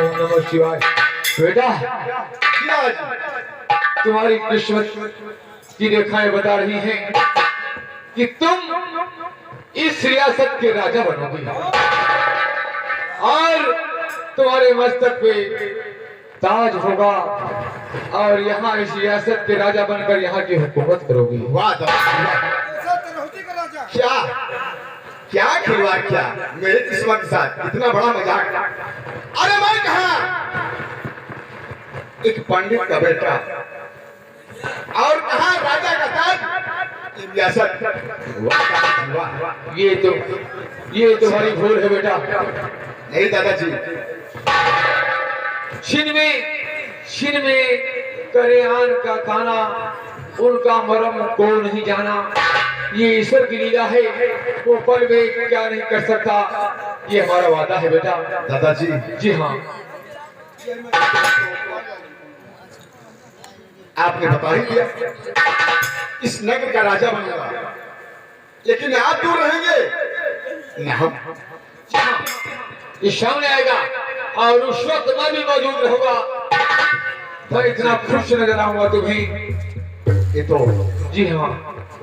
नमः शिवाय। बेटा तुम्हारी किस्मत की रेखाएं बता रही हैं कि तुम इस रियासत के राजा बनोगे और तुम्हारे मस्तक पे ताज होगा और यहाँ इस रियासत के राजा बनकर यहाँ की हुकूमत करोगी। वाह क्या क्या खिलवाड़ किया मेरे किस्मत के साथ, इतना बड़ा मजाक। अरे मैं कहा एक पंडित का बेटा और कहा राजा का ताज रियासत। ये तुम्हारी भूल है बेटा। नहीं दादाजी, छिन में करेआन का खाना उनका मरम को नहीं जाना। ये ईश्वर की लीला है, वो पल में क्या नहीं कर सकता। ये हमारा वादा है बेटा। दादाजी जी हाँ, आपने बता ही दिया इस नगर का राजा बनूंगा, लेकिन आप दूर रहेंगे ना। हम ये सामने आएगा और उस वक्त मैं भी मौजूद रहूंगा। मैं इतना खुश नजर आऊंगा तुम्हें। ये तो जी हाँ,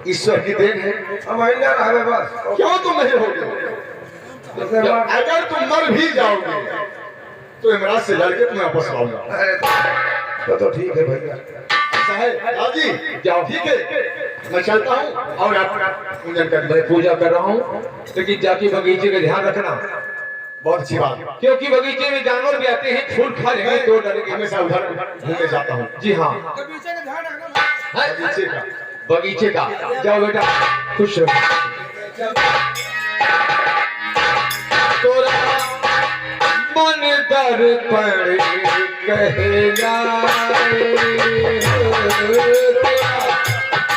ईश्वर की देन है। बस क्यों तुम नहीं होगे? अगर तुम मर भी जाओगे तो इमरान से लड़के तुम्हें वापस लाऊंगा। तो ठीक है भैया। ऐसा है जी, जाओ ठीक है, मैं चलता हूँ और आप पूजन कर। मैं पूजा कर रहा हूँ, लेकिन जाके बगीचे का ध्यान रखना। बहुत अच्छी बात, क्योंकि बगीचे में जानवर भी आते हैं, फूल खा लेंगे तो डरेंगे। हमेशा उधर घूमने जाता हूँ। जी हाँ, बगीचे का जाओ बेटा, खुश रहो। तोरा मन दर्पण कहलाए,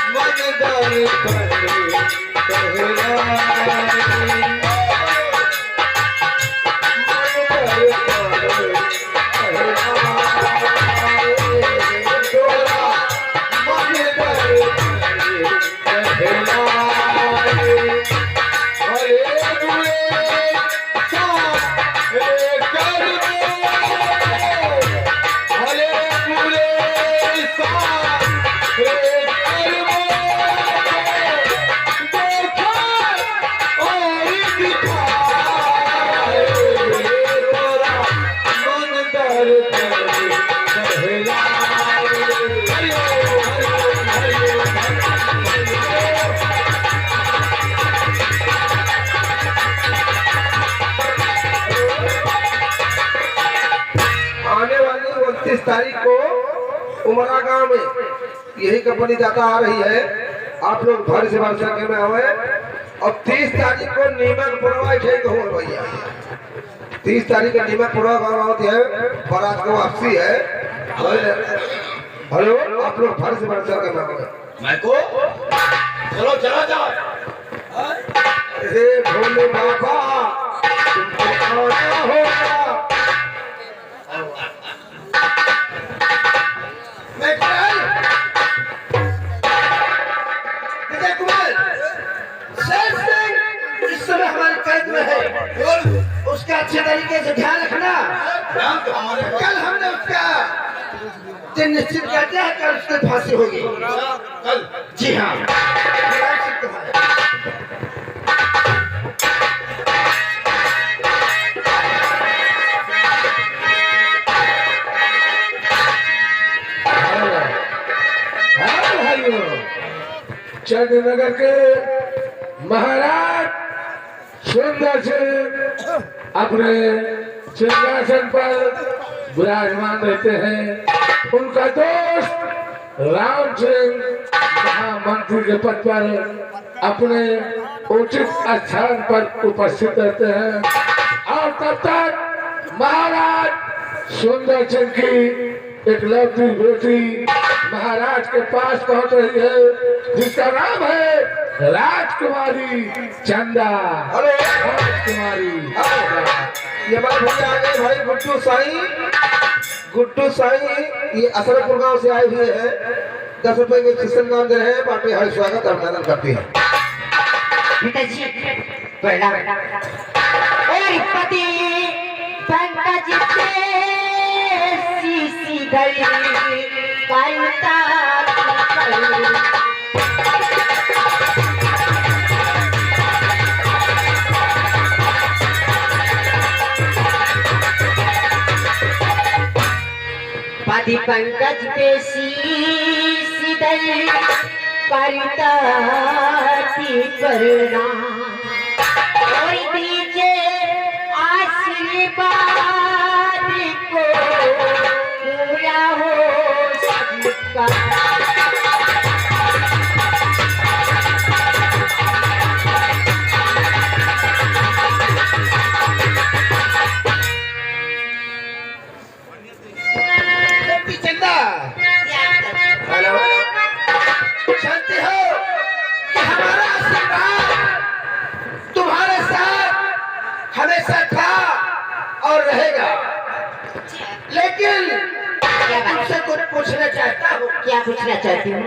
मन दर्पण कहलाए। तारीख को उमरा गांव में यही कंपनी जाता आ रही है। आप लोग घर से बाहर संख्या में आवे। और 30 तारीख को नीमक पुरवा भैया, 30 तारीख का नीमक पुरवा गाँव होती है, बारात को वापसी है। हेलो, आप लोग घर से बाहर संख्या में आवे। मैं को चलो चला जाओ। भोले बाबा तुमको आना होगा। उसका अच्छे तरीके से ध्यान रखना। कल हमने उसका दिन निश्चित किया है, कल उसकी फांसी होगी। कल? जी हाँ। चंद्रनगर के महाराज सुंदर सिंह अपने सिंहासन पर विराजमान रहते हैं। उनका दोस्त राम सिंह महामंत्री के पद पर अपने उचित स्थान पर उपस्थित रहते हैं। और तब तक महाराज सुंदर सिंह की एकलौती बेटी महाराज के पास पहुंच रही है, जिसका नाम है राजकुमारी चंदा। हेलो राजकुमारी, ये हमारे भैया आ गए भाई गुड्डू साई। गुड्डू साई ये असरपुर गांव से आए हुए हैं। 10 रुपए के किशन नाम दे रहे हैं। पार्टी हर स्वागत अभिनंदन करती है। पंकज पे सीसी धरी कायता पादी पंकज पे सीसी धरी कायता करना और दीजे आशीर्वाद को पूरा हो सबका चंदा हेलो शांति हो कि हमारा आशीर्वाद तुम्हारे साथ हमेशा था और रहेगा, लेकिन तुमसे कुछ पूछना चाहता हूँ। क्या पूछना चाहती हूँ?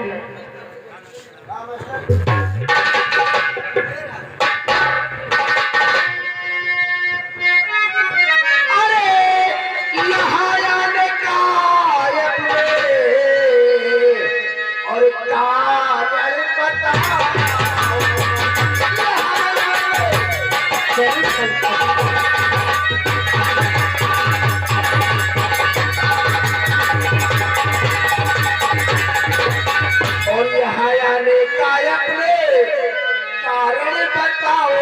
अरे यहाँ आने का और कारण बताओ। और यहाँ आने का कारण बताओ।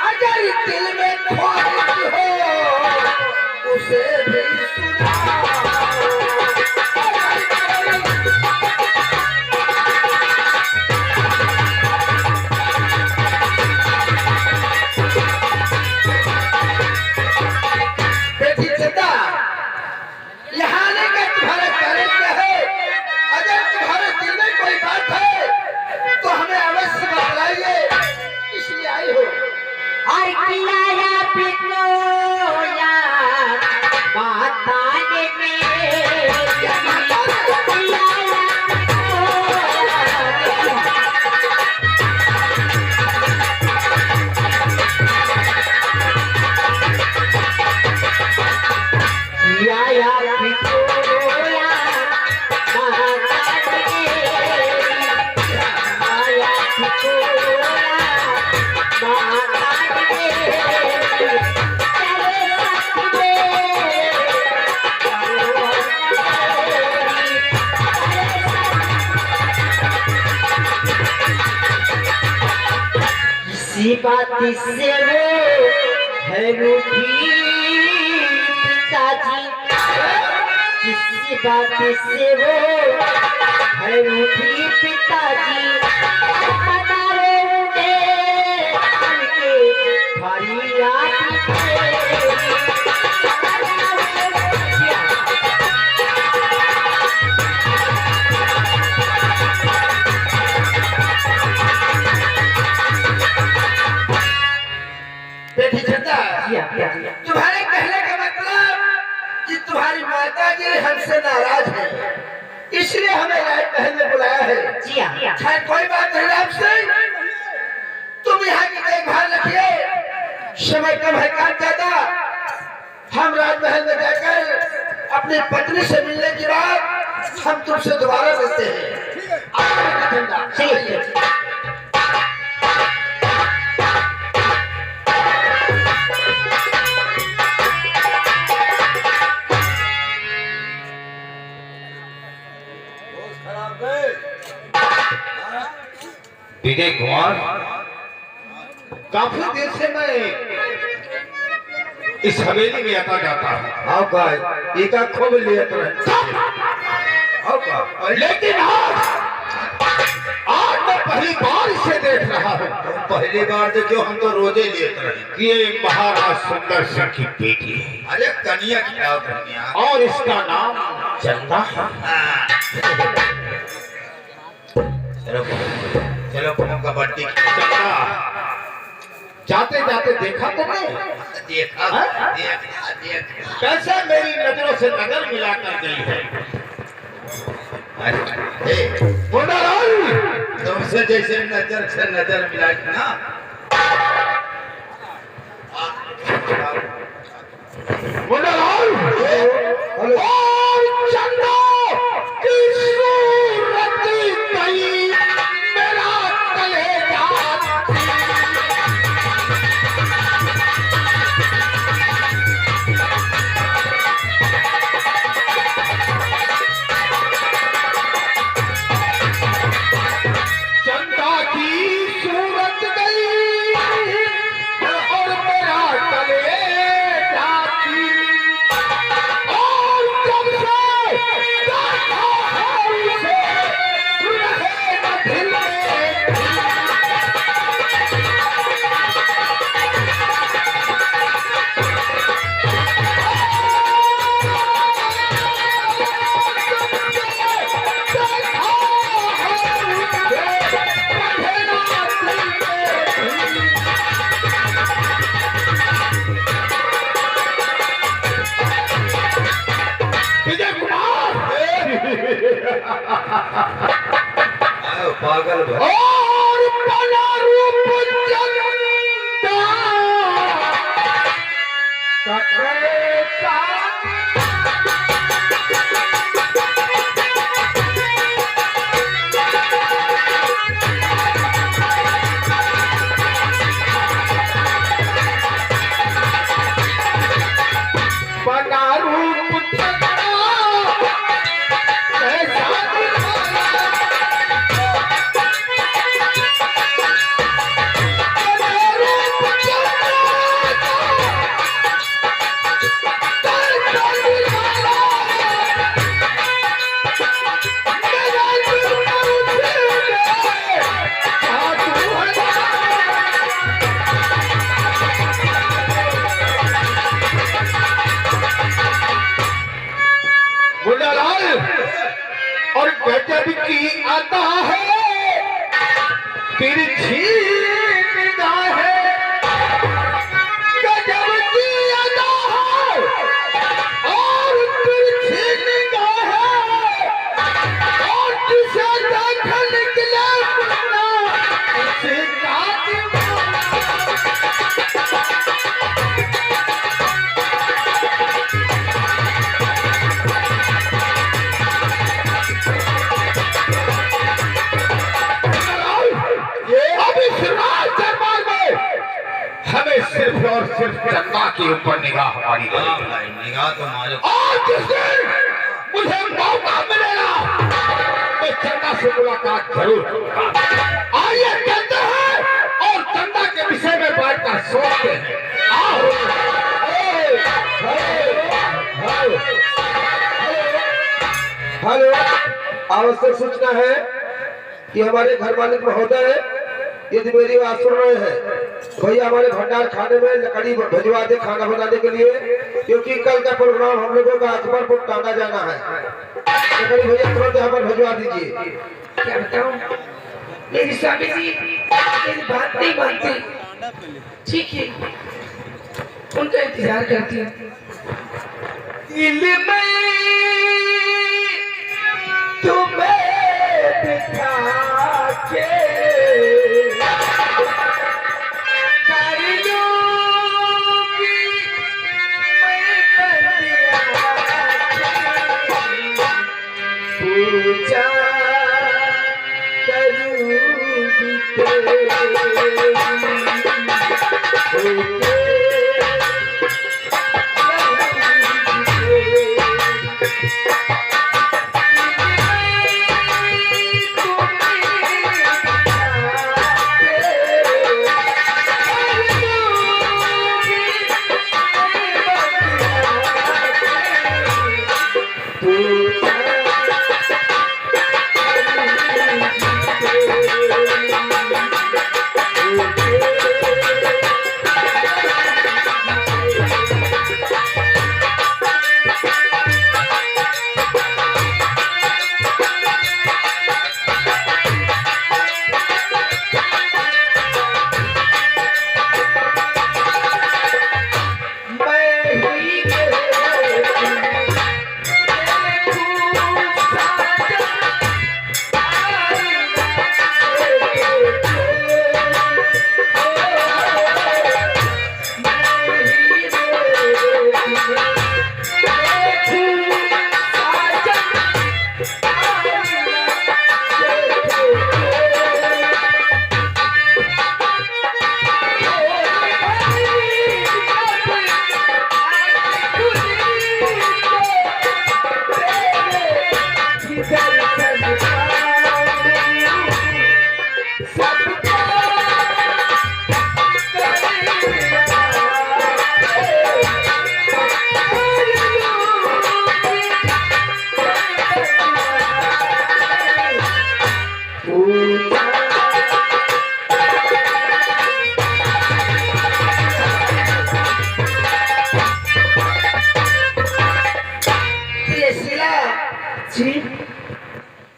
अगर दिल में ख्वाहिश हो उसे भी सुनाओ। बेटी चंदा, यहाँ आने का तुम्हारा कारण क्या है? अगर तुम्हारे दिल में कोई बात है तो हमें अवश्य बतलाइए, इसलिए आई हो। और किया पिटोया माता ने बात से वो है रूठी पिताजी, किसी बात से वो है रूठी पिताजी। पता रोंगे उनके भारी बेटी चंदा, तुम्हारे कहने का मतलब कि तुम्हारी माता जी हमसे नाराज है, इसलिए हमें राय कहने बुलाया है। खैर कोई बात नहीं, आपसे तुम यहाँ की देखभाल रखिए। समय कम है, काम ज्यादा। हम राजमहल में जाकर अपनी पत्नी से मिलने के बाद हम तुमसे दोबारा मिलते हैं। विजय कुमार, काफी देर से मैं इस हवेली में आता जाता हूँ। एक खूब लिया लेकिन आज मैं पहली बार इसे देख रहा हूँ। पहली बार देखो, हम तो रोजे लेते रहे। ये महाराज सुंदर सिंह की बेटी है। अरे कन्या क्या कन्या, और इसका नाम चंदा है। चलो कबड्डी चंदा, जाते जाते देखा तुमने? देखा हाँ? देखा कैसे मेरी नजरों से नजर मिलाकर गई है। तुमसे जैसे नजर से नजर मिलाई ना, पागल भर और बना रूप चंदा बना रूप चंदा कैसा मुन्नालाल और गजब की आता है तिरछी निगाह है गजब की अदा है और तिरछी निगाह है और जिसे देखा निकले मुन्ना उसे काट हमें सिर्फ और सिर्फ चंदा के ऊपर निगाह हमारी निगाह तो मारो और जिस दिन मुझे मौका मिलेगा मैं चंदा से मुलाकात जरूर करूंगा। आइए कहते हैं और चंदा के विषय में बैठकर सोचते हैं। आओ हेलो, आवश्यक सूचना है कि हमारे घर मालिक महोदय यदि मेरी बात सुन रहे हैं भैया हमारे भंडार खाने में लकड़ी भिजवा दे खाना बनाने के लिए, क्योंकि कल का प्रोग्राम हम लोगों का अकबरपुर टांगा जाना है। लकड़ी भैया तुरंत यहाँ पर भिजवा दीजिए। क्या बताऊं मेरी स्वामी जी मेरी बात नहीं मानती। ठीक है उनका इंतजार करती हूँ। दिल में तुम्हें बिठा के पूजा करूंगी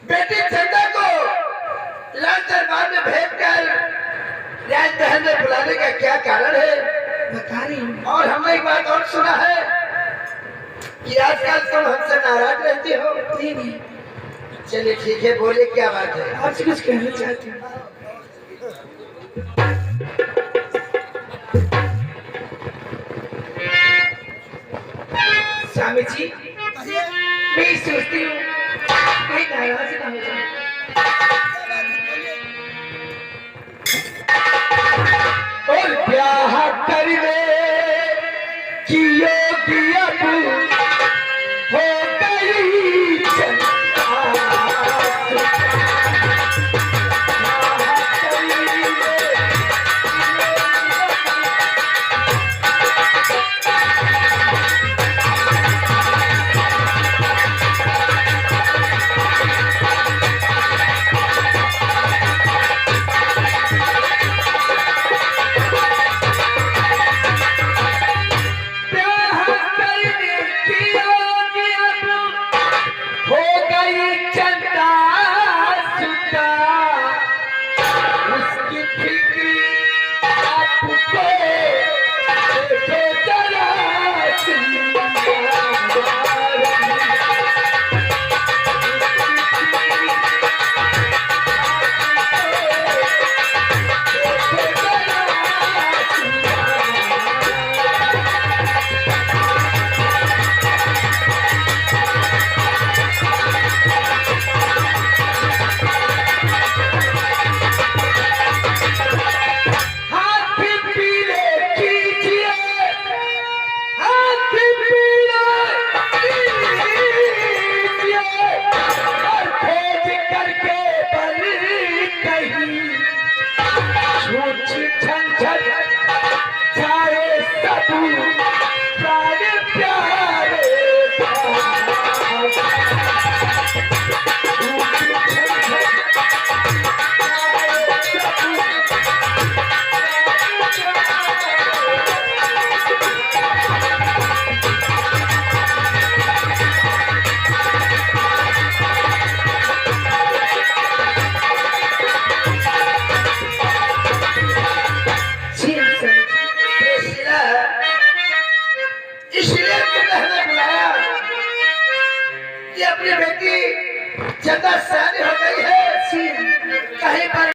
बेटी चंदा को लाल दरबार में भेजकर राजमहल में बुलाने का क्या कारण है बता रही हूँ। और हमने एक बात और सुना है कि आजकल तुम हमसे नाराज रहती हो। नहीं चलिए ठीक है, बोले क्या बात है? आपसे कुछ कहना चाहती हूँ। स्वामी जी, मैं सोचती हूँ कहीं नाराज ना हो जाए। और ब्याह करने की योगी अब हो गई चंदा। अपनी बेटी चंदा सानी हो गई है, कहीं पर